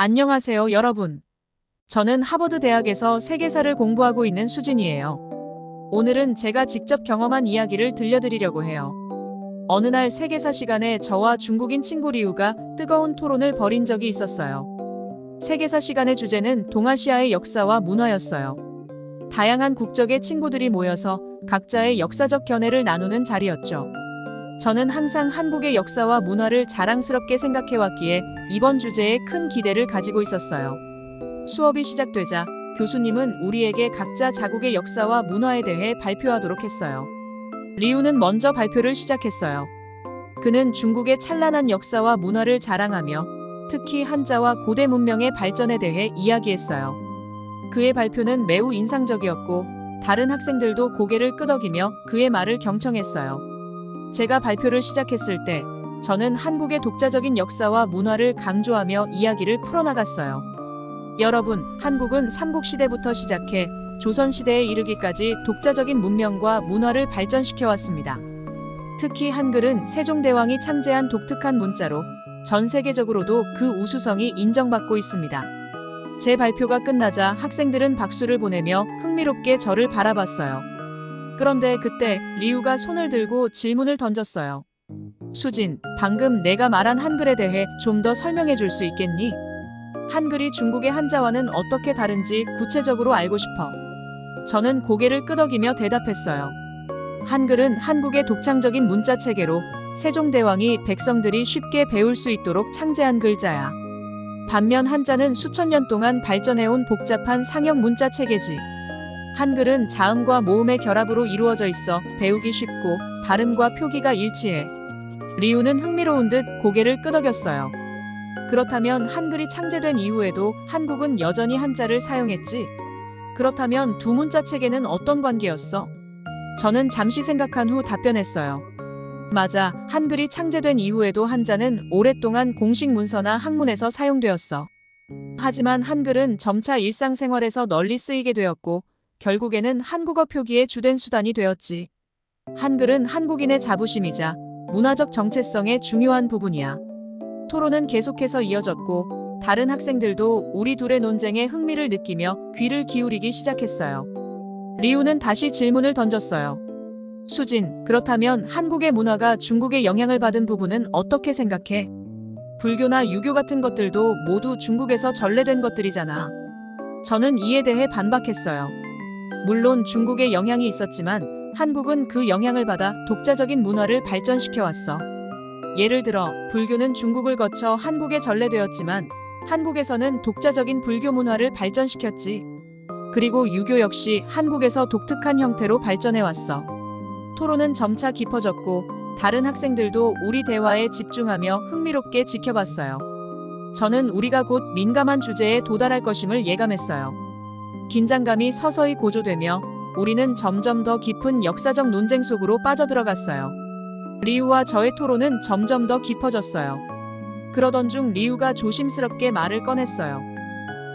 안녕하세요, 여러분. 저는 하버드 대학에서 세계사를 공부하고 있는 수진이에요. 오늘은 제가 직접 경험한 이야기를 들려드리려고 해요. 어느 날 세계사 시간에 저와 중국인 친구 리우가 뜨거운 토론을 벌인 적이 있었어요. 세계사 시간의 주제는 동아시아의 역사와 문화였어요. 다양한 국적의 친구들이 모여서 각자의 역사적 견해를 나누는 자리였죠. 저는 항상 한국의 역사와 문화를 자랑스럽게 생각해왔기에 이번 주제에 큰 기대를 가지고 있었어요. 수업이 시작되자 교수님은 우리에게 각자 자국의 역사와 문화에 대해 발표하도록 했어요. 리우는 먼저 발표를 시작했어요. 그는 중국의 찬란한 역사와 문화를 자랑하며 특히 한자와 고대 문명의 발전에 대해 이야기했어요. 그의 발표는 매우 인상적이었고 다른 학생들도 고개를 끄덕이며 그의 말을 경청했어요. 제가 발표를 시작했을 때 저는 한국의 독자적인 역사와 문화를 강조하며 이야기를 풀어나갔어요. 여러분, 한국은 삼국시대부터 시작해 조선시대에 이르기까지 독자적인 문명과 문화를 발전시켜왔습니다. 특히 한글은 세종대왕이 창제한 독특한 문자로 전 세계적으로도 그 우수성이 인정받고 있습니다. 제 발표가 끝나자 학생들은 박수를 보내며 흥미롭게 저를 바라봤어요. 그런데 그때 리우가 손을 들고 질문을 던졌어요. 수진, 방금 내가 말한 한글에 대해 좀 더 설명해 줄 수 있겠니? 한글이 중국의 한자와는 어떻게 다른지 구체적으로 알고 싶어. 저는 고개를 끄덕이며 대답했어요. 한글은 한국의 독창적인 문자 체계로 세종대왕이 백성들이 쉽게 배울 수 있도록 창제한 글자야. 반면 한자는 수천 년 동안 발전해온 복잡한 상형 문자 체계지. 한글은 자음과 모음의 결합으로 이루어져 있어 배우기 쉽고 발음과 표기가 일치해. 리우는 흥미로운 듯 고개를 끄덕였어요. 그렇다면 한글이 창제된 이후에도 한국은 여전히 한자를 사용했지? 그렇다면 두 문자 체계는 어떤 관계였어? 저는 잠시 생각한 후 답변했어요. 맞아, 한글이 창제된 이후에도 한자는 오랫동안 공식 문서나 학문에서 사용되었어. 하지만 한글은 점차 일상생활에서 널리 쓰이게 되었고 결국에는 한국어 표기의 주된 수단이 되었지. 한글은 한국인의 자부심이자 문화적 정체성의 중요한 부분이야. 토론은 계속해서 이어졌고 다른 학생들도 우리 둘의 논쟁에 흥미를 느끼며 귀를 기울이기 시작했어요. 리우는 다시 질문을 던졌어요. 수진, 그렇다면 한국의 문화가 중국의 영향을 받은 부분은 어떻게 생각해? 불교나 유교 같은 것들도 모두 중국에서 전래된 것들이잖아. 저는 이에 대해 반박했어요. 물론 중국의 영향이 있었지만 한국은 그 영향을 받아 독자적인 문화를 발전시켜왔어. 예를 들어 불교는 중국을 거쳐 한국에 전래되었지만 한국에서는 독자적인 불교 문화를 발전시켰지. 그리고 유교 역시 한국에서 독특한 형태로 발전해왔어. 토론은 점차 깊어졌고 다른 학생들도 우리 대화에 집중하며 흥미롭게 지켜봤어요. 저는 우리가 곧 민감한 주제에 도달할 것임을 예감했어요. 긴장감이 서서히 고조되며 우리는 점점 더 깊은 역사적 논쟁 속으로 빠져들어갔어요. 리우와 저의 토론은 점점 더 깊어졌어요. 그러던 중 리우가 조심스럽게 말을 꺼냈어요.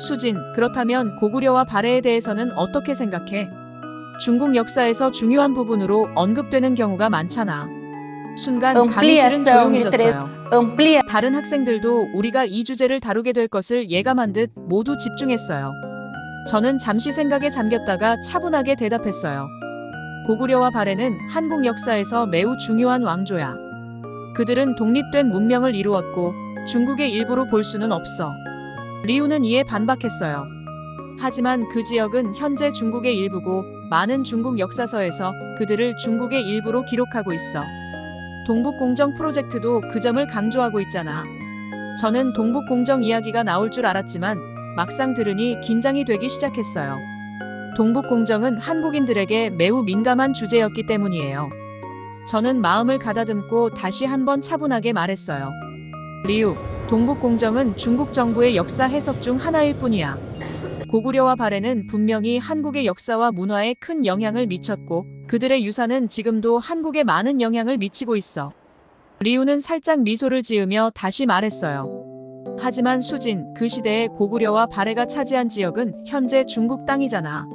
수진, 그렇다면 고구려와 발해에 대해서는 어떻게 생각해? 중국 역사에서 중요한 부분으로 언급되는 경우가 많잖아. 순간 강의실은 조용해졌어요. 다른 학생들도 우리가 이 주제를 다루게 될 것을 예감한 듯 모두 집중했어요. 저는 잠시 생각에 잠겼다가 차분하게 대답했어요. 고구려와 발해는 한국 역사에서 매우 중요한 왕조야. 그들은 독립된 문명을 이루었고 중국의 일부로 볼 수는 없어. 리우는 이에 반박했어요. 하지만 그 지역은 현재 중국의 일부고 많은 중국 역사서에서 그들을 중국의 일부로 기록하고 있어. 동북공정 프로젝트도 그 점을 강조하고 있잖아. 저는 동북공정 이야기가 나올 줄 알았지만 막상 들으니 긴장이 되기 시작했어요. 동북공정은 한국인들에게 매우 민감한 주제였기 때문이에요. 저는 마음을 가다듬고 다시 한번 차분하게 말했어요. 리우, 동북공정은 중국 정부의 역사 해석 중 하나일 뿐이야. 고구려와 발해는 분명히 한국의 역사와 문화에 큰 영향을 미쳤고 그들의 유산은 지금도 한국에 많은 영향을 미치고 있어. 리우는 살짝 미소를 지으며 다시 말했어요. 하지만 수진, 그 시대에 고구려와 발해가 차지한 지역은 현재 중국 땅이잖아.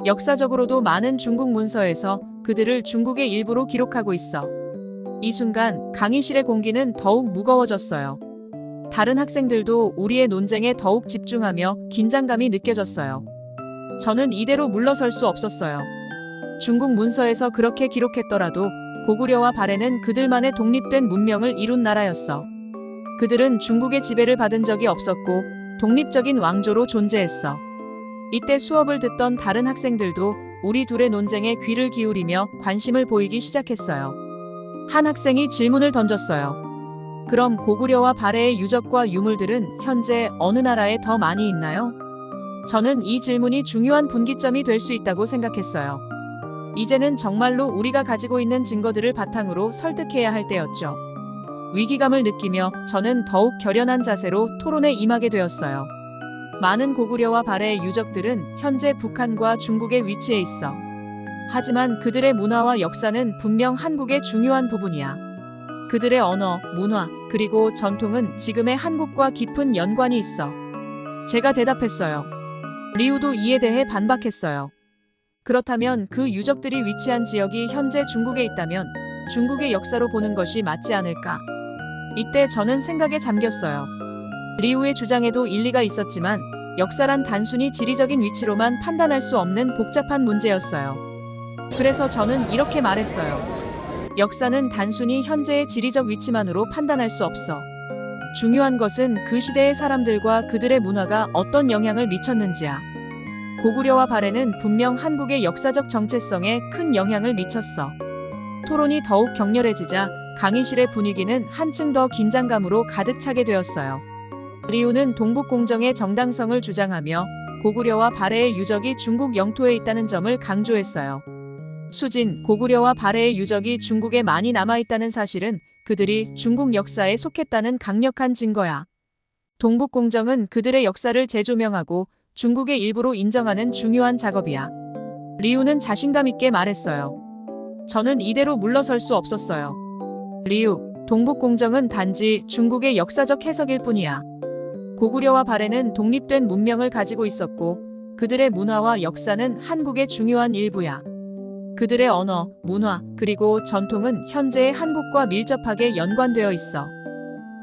역사적으로도 많은 중국 문서에서 그들을 중국의 일부로 기록하고 있어. 이 순간 강의실의 공기는 더욱 무거워졌어요. 다른 학생들도 우리의 논쟁에 더욱 집중하며 긴장감이 느껴졌어요. 저는 이대로 물러설 수 없었어요. 중국 문서에서 그렇게 기록했더라도 고구려와 발해는 그들만의 독립된 문명을 이룬 나라였어. 그들은 중국의 지배를 받은 적이 없었고 독립적인 왕조로 존재했어. 이때 수업을 듣던 다른 학생들도 우리 둘의 논쟁에 귀를 기울이며 관심을 보이기 시작했어요. 한 학생이 질문을 던졌어요. 그럼 고구려와 발해의 유적과 유물들은 현재 어느 나라에 더 많이 있나요? 저는 이 질문이 중요한 분기점이 될 수 있다고 생각했어요. 이제는 정말로 우리가 가지고 있는 증거들을 바탕으로 설득해야 할 때였죠. 위기감을 느끼며 저는 더욱 결연한 자세로 토론에 임하게 되었어요. 많은 고구려와 발해의 유적들은 현재 북한과 중국에 위치해 있어. 하지만 그들의 문화와 역사는 분명 한국의 중요한 부분이야. 그들의 언어, 문화, 그리고 전통은 지금의 한국과 깊은 연관이 있어. 제가 대답했어요. 리우도 이에 대해 반박했어요. 그렇다면 그 유적들이 위치한 지역이 현재 중국에 있다면 중국의 역사로 보는 것이 맞지 않을까? 이때 저는 생각에 잠겼어요. 리우의 주장에도 일리가 있었지만 역사란 단순히 지리적인 위치로만 판단할 수 없는 복잡한 문제였어요. 그래서 저는 이렇게 말했어요. 역사는 단순히 현재의 지리적 위치만으로 판단할 수 없어. 중요한 것은 그 시대의 사람들과 그들의 문화가 어떤 영향을 미쳤는지야. 고구려와 발해는 분명 한국의 역사적 정체성에 큰 영향을 미쳤어. 토론이 더욱 격렬해지자 강의실의 분위기는 한층 더 긴장감으로 가득 차게 되었어요. 리우는 동북공정의 정당성을 주장하며 고구려와 발해의 유적이 중국 영토에 있다는 점을 강조했어요. 수진, 고구려와 발해의 유적이 중국에 많이 남아있다는 사실은 그들이 중국 역사에 속했다는 강력한 증거야. 동북공정은 그들의 역사를 재조명하고 중국의 일부로 인정하는 중요한 작업이야. 리우는 자신감 있게 말했어요. 저는 이대로 물러설 수 없었어요. 리우, 동북공정은 단지 중국의 역사적 해석일 뿐이야. 고구려와 발해는 독립된 문명을 가지고 있었고 그들의 문화와 역사는 한국의 중요한 일부야. 그들의 언어, 문화, 그리고 전통은 현재의 한국과 밀접하게 연관되어 있어.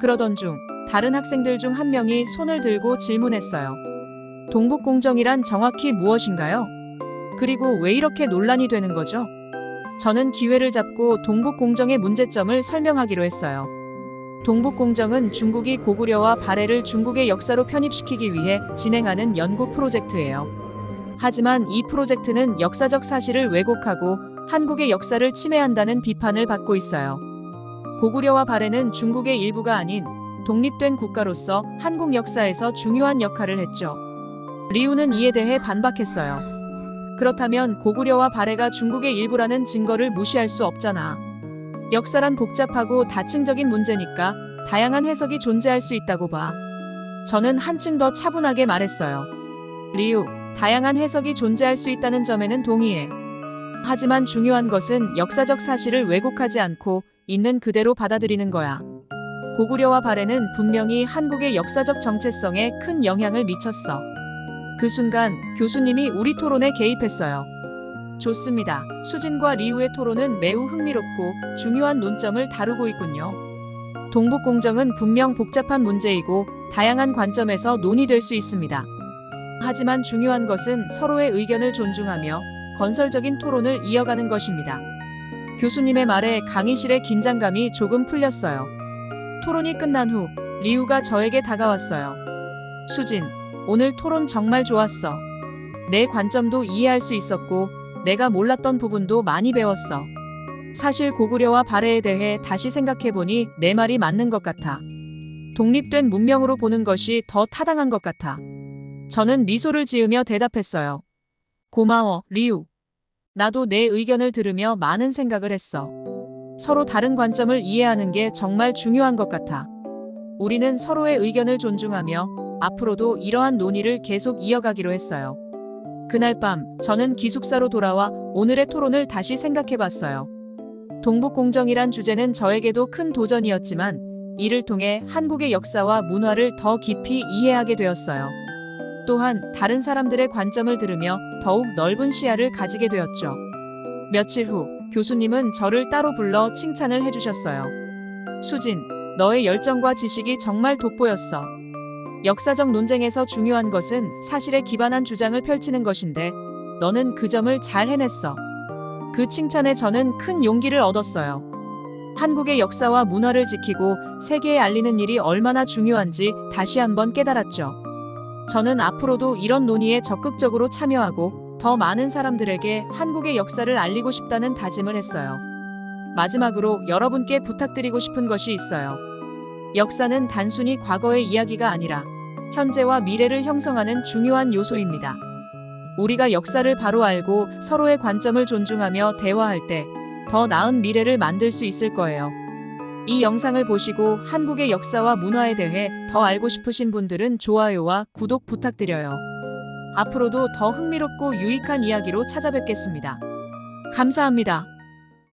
그러던 중 다른 학생들 중 한 명이 손을 들고 질문했어요. 동북공정이란 정확히 무엇인가요? 그리고 왜 이렇게 논란이 되는 거죠? 저는 기회를 잡고 동북공정의 문제점을 설명하기로 했어요. 동북공정은 중국이 고구려와 발해를 중국의 역사로 편입시키기 위해 진행하는 연구 프로젝트예요. 하지만 이 프로젝트는 역사적 사실을 왜곡하고 한국의 역사를 침해한다는 비판을 받고 있어요. 고구려와 발해는 중국의 일부가 아닌 독립된 국가로서 한국 역사에서 중요한 역할을 했죠. 리우는 이에 대해 반박했어요. 그렇다면 고구려와 발해가 중국의 일부라는 증거를 무시할 수 없잖아. 역사란 복잡하고 다층적인 문제니까 다양한 해석이 존재할 수 있다고 봐. 저는 한층 더 차분하게 말했어요. 리우, 다양한 해석이 존재할 수 있다는 점에는 동의해. 하지만 중요한 것은 역사적 사실을 왜곡하지 않고 있는 그대로 받아들이는 거야. 고구려와 발해는 분명히 한국의 역사적 정체성에 큰 영향을 미쳤어. 그 순간 교수님이 우리 토론에 개입했어요. 좋습니다. 수진과 리우의 토론은 매우 흥미롭고 중요한 논점을 다루고 있군요. 동북공정은 분명 복잡한 문제이고 다양한 관점에서 논의될 수 있습니다. 하지만 중요한 것은 서로의 의견을 존중하며 건설적인 토론을 이어가는 것입니다. 교수님의 말에 강의실의 긴장감이 조금 풀렸어요. 토론이 끝난 후 리우가 저에게 다가왔어요. 수진, 오늘 토론 정말 좋았어. 내 관점도 이해할 수 있었고 내가 몰랐던 부분도 많이 배웠어. 사실 고구려와 발해에 대해 다시 생각해보니 내 말이 맞는 것 같아. 독립된 문명으로 보는 것이 더 타당한 것 같아. 저는 미소를 지으며 대답했어요. 고마워, 리우. 나도 내 의견을 들으며 많은 생각을 했어. 서로 다른 관점을 이해하는 게 정말 중요한 것 같아. 우리는 서로의 의견을 존중하며 앞으로도 이러한 논의를 계속 이어가기로 했어요. 그날 밤 저는 기숙사로 돌아와 오늘의 토론을 다시 생각해봤어요. 동북공정이란 주제는 저에게도 큰 도전이었지만 이를 통해 한국의 역사와 문화를 더 깊이 이해하게 되었어요. 또한 다른 사람들의 관점을 들으며 더욱 넓은 시야를 가지게 되었죠. 며칠 후 교수님은 저를 따로 불러 칭찬을 해주셨어요. 수진, 너의 열정과 지식이 정말 돋보였어. 역사적 논쟁에서 중요한 것은 사실에 기반한 주장을 펼치는 것인데 너는 그 점을 잘 해냈어. 그 칭찬에 저는 큰 용기를 얻었어요. 한국의 역사와 문화를 지키고 세계에 알리는 일이 얼마나 중요한지 다시 한번 깨달았죠. 저는 앞으로도 이런 논의에 적극적으로 참여하고 더 많은 사람들에게 한국의 역사를 알리고 싶다는 다짐을 했어요. 마지막으로 여러분께 부탁드리고 싶은 것이 있어요. 역사는 단순히 과거의 이야기가 아니라 현재와 미래를 형성하는 중요한 요소입니다. 우리가 역사를 바로 알고 서로의 관점을 존중하며 대화할 때 더 나은 미래를 만들 수 있을 거예요. 이 영상을 보시고 한국의 역사와 문화에 대해 더 알고 싶으신 분들은 좋아요와 구독 부탁드려요. 앞으로도 더 흥미롭고 유익한 이야기로 찾아뵙겠습니다. 감사합니다.